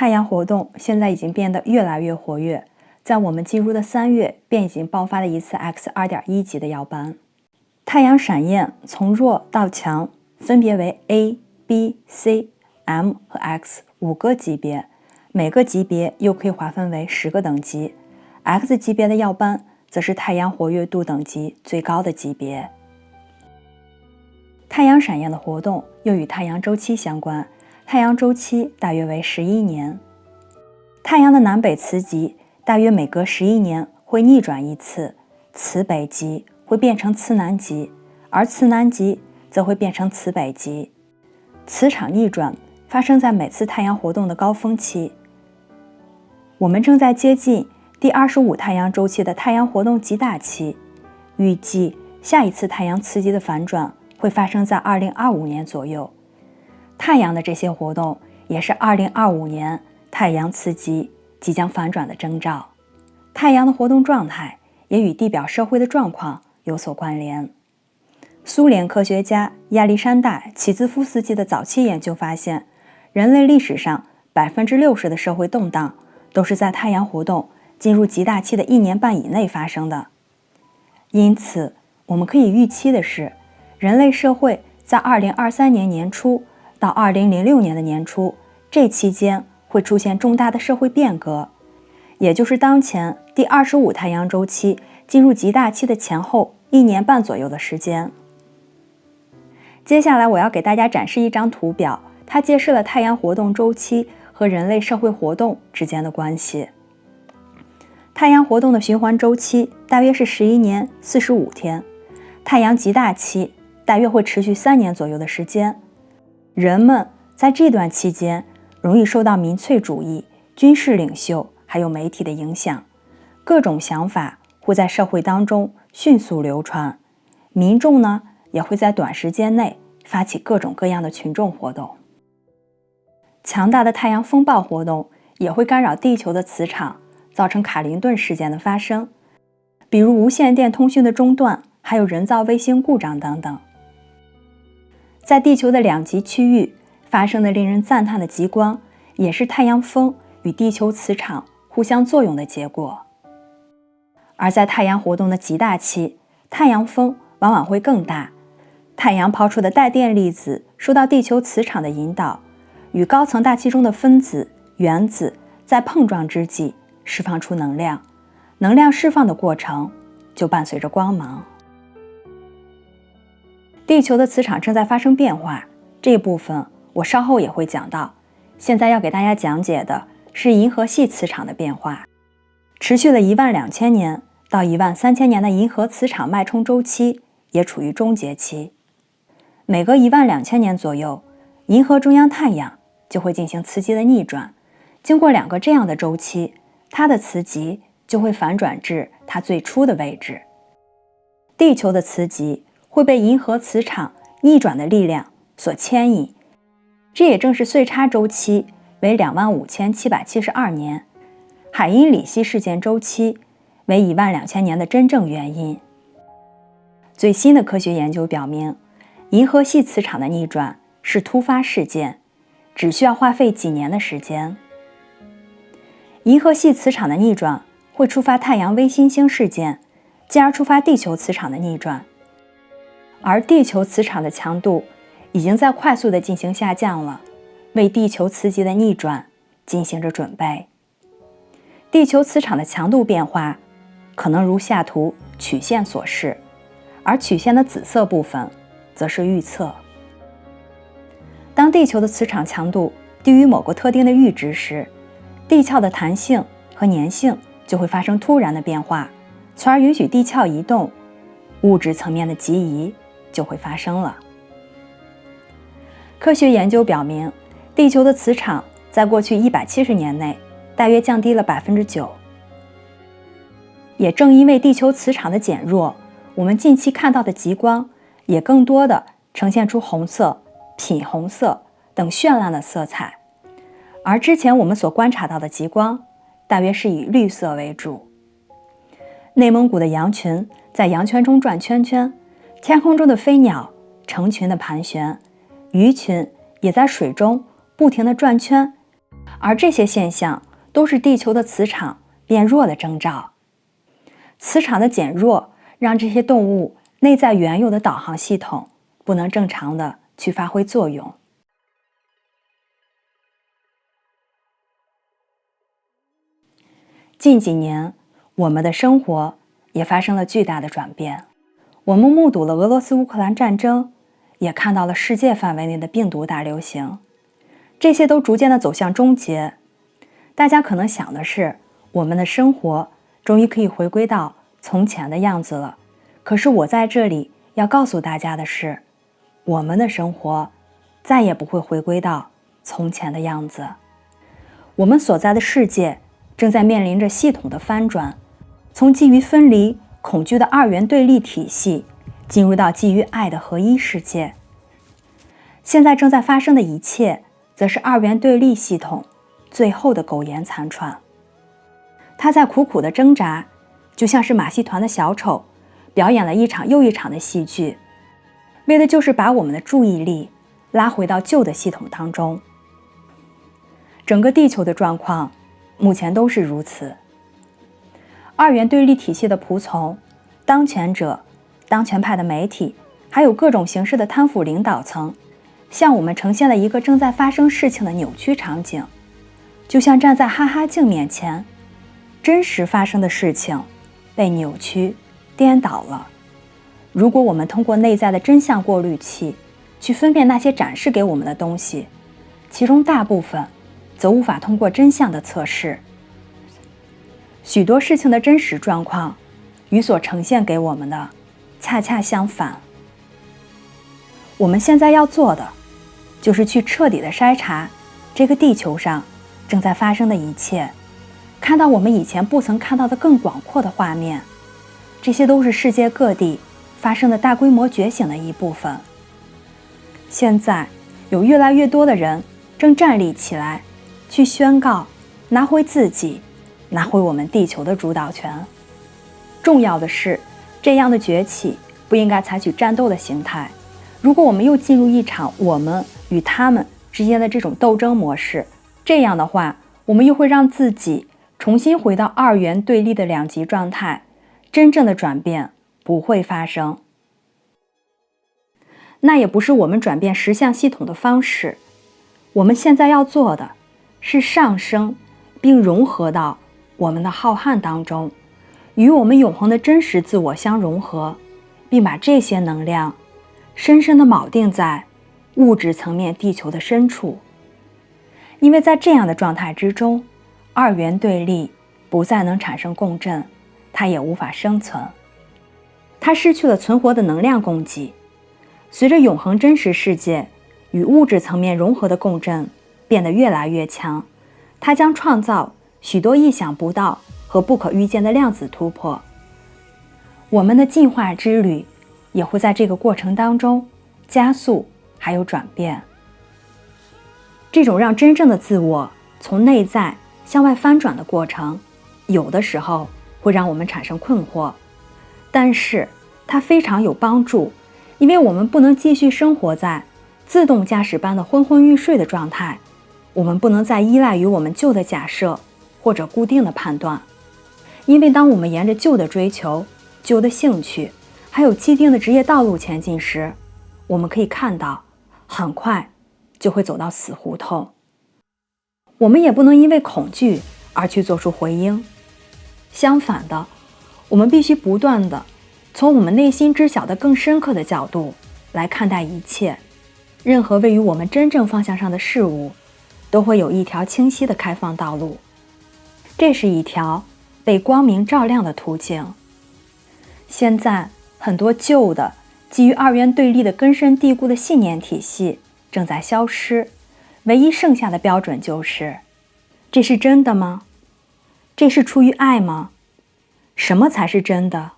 太阳活动现在已经变得越来越活跃，在我们进入的3月便已经爆发了一次 X2.1 级的耀斑。太阳闪焰从弱到强，分别为 A、B、C、M 和 X 5个级别，每个级别又可以划分为10个等级。X 级别的耀斑则是太阳活跃度等级最高的级别。太阳闪焰的活动又与太阳周期相关，太阳周期大约为11年。太阳的南北磁极大约每隔11年会逆转一次，磁北极会变成磁南极，而磁南极则会变成磁北极。磁场逆转发生在每次太阳活动的高峰期。我们正在接近第25太阳周期的太阳活动极大期，预计下一次太阳磁极的反转会发生在2025年左右。太阳的这些活动也是2025年太阳磁极即将反转的征兆。太阳的活动状态也与地表社会的状况有所关联。苏联科学家亚历山大·齐兹夫斯基的早期研究发现，人类历史上60%的社会动荡都是在太阳活动进入极大期的1年半以内发生的。因此，我们可以预期的是，人类社会在2023年年初到2006年的年初，这期间会出现重大的社会变革，也就是当前第25太阳周期进入极大期的前后1年半左右的时间。接下来我要给大家展示一张图表，它揭示了太阳活动周期和人类社会活动之间的关系。太阳活动的循环周期大约是11年45天，太阳极大期大约会持续3年左右的时间。人们在这段期间容易受到民粹主义、军事领袖还有媒体的影响，各种想法会在社会当中迅速流传，民众呢也会在短时间内发起各种各样的群众活动。强大的太阳风暴活动也会干扰地球的磁场，造成卡林顿事件的发生，比如无线电通讯的中断，还有人造卫星故障等等。在地球的2极区域发生的令人赞叹的极光，也是太阳风与地球磁场互相作用的结果。而在太阳活动的极大期，太阳风往往会更大，太阳抛出的带电粒子受到地球磁场的引导，与高层大气中的分子、原子在碰撞之际释放出能量，能量释放的过程就伴随着光芒。地球的磁场正在发生变化，这一部分我稍后也会讲到。现在要给大家讲解的是银河系磁场的变化。持续了12000年到13000年的银河磁场脉冲周期也处于终结期。每隔12000年左右，银河中央太阳就会进行磁极的逆转，经过2个这样的周期，它的磁极就会反转至它最初的位置。地球的磁极会被银河磁场逆转的力量所牵引，这也正是岁差周期为25772年，海因里希事件周期为12000年的真正原因。最新的科学研究表明，银河系磁场的逆转是突发事件，只需要花费几年的时间。银河系磁场的逆转会触发太阳微新星事件，进而触发地球磁场的逆转。而地球磁场的强度已经在快速地进行下降了，为地球磁极的逆转进行着准备。地球磁场的强度变化可能如下图曲线所示，而曲线的紫色部分则是预测。当地球的磁场强度低于某个特定的阈值时，地壳的弹性和粘性就会发生突然的变化，从而允许地壳移动，物质层面的极移就会发生了。科学研究表明，地球的磁场在过去170年内大约降低了9%。也正因为地球磁场的减弱，我们近期看到的极光也更多的呈现出红色、品红色等绚烂的色彩，而之前我们所观察到的极光大约是以绿色为主。内蒙古的羊群在羊圈中转圈圈，天空中的飞鸟成群的盘旋，鱼群也在水中不停地转圈，而这些现象都是地球的磁场变弱的征兆。磁场的减弱让这些动物内在原有的导航系统不能正常的去发挥作用。近几年，我们的生活也发生了巨大的转变。我们目睹了俄罗斯乌克兰战争，也看到了世界范围内的病毒大流行，这些都逐渐的走向终结。大家可能想的是，我们的生活终于可以回归到从前的样子了。可是我在这里要告诉大家的是，我们的生活再也不会回归到从前的样子。我们所在的世界正在面临着系统的翻转，从基于分离、恐惧的二元对立体系，进入到基于爱的合一世界。现在正在发生的一切，则是二元对立系统最后的苟延残喘。他在苦苦的挣扎，就像是马戏团的小丑，表演了一场又一场的戏剧，为的就是把我们的注意力拉回到旧的系统当中。整个地球的状况目前都是如此。二元对立体系的仆从、当权者、当权派的媒体，还有各种形式的贪腐领导层，向我们呈现了一个正在发生事情的扭曲场景，就像站在哈哈镜面前，真实发生的事情被扭曲、颠倒了。如果我们通过内在的真相过滤器去分辨那些展示给我们的东西，其中大部分则无法通过真相的测试。许多事情的真实状况与所呈现给我们的恰恰相反。我们现在要做的，就是去彻底的筛查这个地球上正在发生的一切，看到我们以前不曾看到的更广阔的画面。这些都是世界各地发生的大规模觉醒的一部分。现在有越来越多的人正站立起来，去宣告拿回自己，拿回我们地球的主导权。重要的是，这样的崛起不应该采取战斗的形态。如果我们又进入一场我们与他们之间的这种斗争模式，这样的话，我们又会让自己重新回到二元对立的两极状态，真正的转变不会发生。那也不是我们转变实相系统的方式。我们现在要做的是上升并融合到我们的浩瀚当中，与我们永恒的真实自我相融合，并把这些能量深深地铆定在物质层面地球的深处。因为在这样的状态之中，二元对立不再能产生共振，它也无法生存，它失去了存活的能量供给。随着永恒真实世界与物质层面融合的共振变得越来越强，它将创造许多意想不到和不可预见的量子突破。我们的进化之旅也会在这个过程当中加速还有转变。这种让真正的自我从内在向外翻转的过程，有的时候会让我们产生困惑，但是它非常有帮助，因为我们不能继续生活在自动驾驶般的昏昏欲睡的状态，我们不能再依赖于我们旧的假设或者固定的判断。因为当我们沿着旧的追求、旧的兴趣还有既定的职业道路前进时，我们可以看到很快就会走到死胡同。我们也不能因为恐惧而去做出回应，相反的，我们必须不断地从我们内心知晓的更深刻的角度来看待一切。任何位于我们真正方向上的事物都会有一条清晰的开放道路，这是一条被光明照亮的途径。现在很多旧的基于二元对立的根深蒂固的信念体系正在消失，唯一剩下的标准就是：这是真的吗？这是出于爱吗？什么才是真的？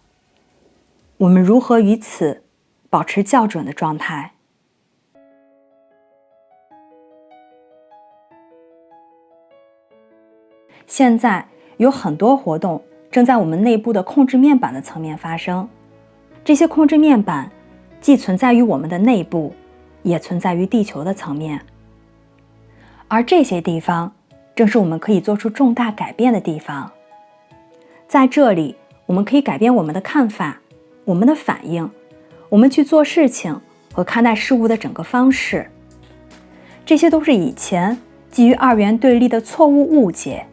我们如何与此保持校准的状态？现在有很多活动正在我们内部的控制面板的层面发生，这些控制面板既存在于我们的内部，也存在于地球的层面。而这些地方正是我们可以做出重大改变的地方。在这里，我们可以改变我们的看法，我们的反应，我们去做事情和看待事物的整个方式。这些都是以前基于二元对立的错误误解。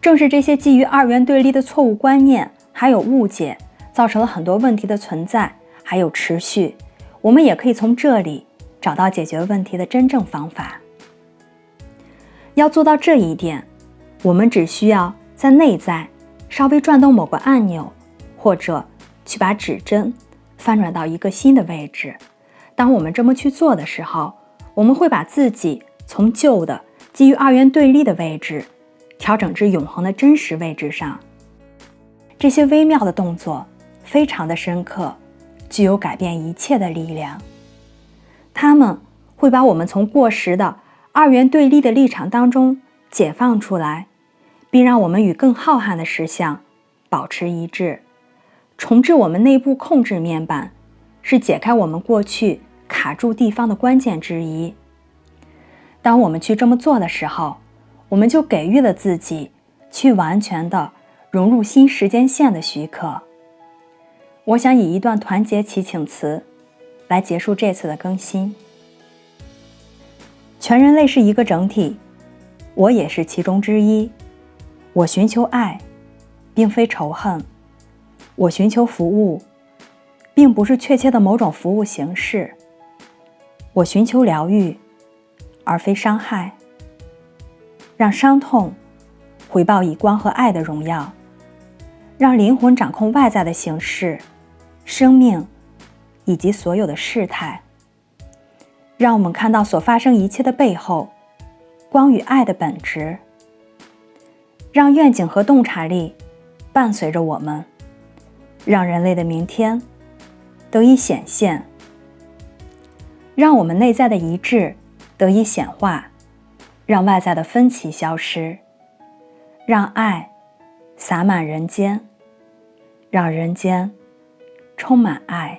正是这些基于二元对立的错误观念还有误解，造成了很多问题的存在还有持续。我们也可以从这里找到解决问题的真正方法。要做到这一点，我们只需要在内在稍微转动某个按钮，或者去把指针翻转到一个新的位置。当我们这么去做的时候，我们会把自己从旧的基于二元对立的位置调整至永恒的真实位置上。这些微妙的动作非常的深刻，具有改变一切的力量。它们会把我们从过时的二元对立的立场当中解放出来，并让我们与更浩瀚的实相保持一致。重置我们内部控制面板，是解开我们过去卡住地方的关键之一。当我们去这么做的时候，我们就给予了自己去完全的融入新时间线的许可。我想以一段团结祈请词来结束这次的更新。全人类是一个整体，我也是其中之一。我寻求爱，并非仇恨。我寻求服务，并不是确切的某种服务形式。我寻求疗愈，而非伤害。让伤痛回报以光和爱的荣耀，让灵魂掌控外在的形式、生命以及所有的事态。让我们看到所发生一切的背后，光与爱的本质。让愿景和洞察力伴随着我们，让人类的明天得以显现。让我们内在的一致得以显化，让外在的分歧消失，让爱洒满人间，让人间充满爱。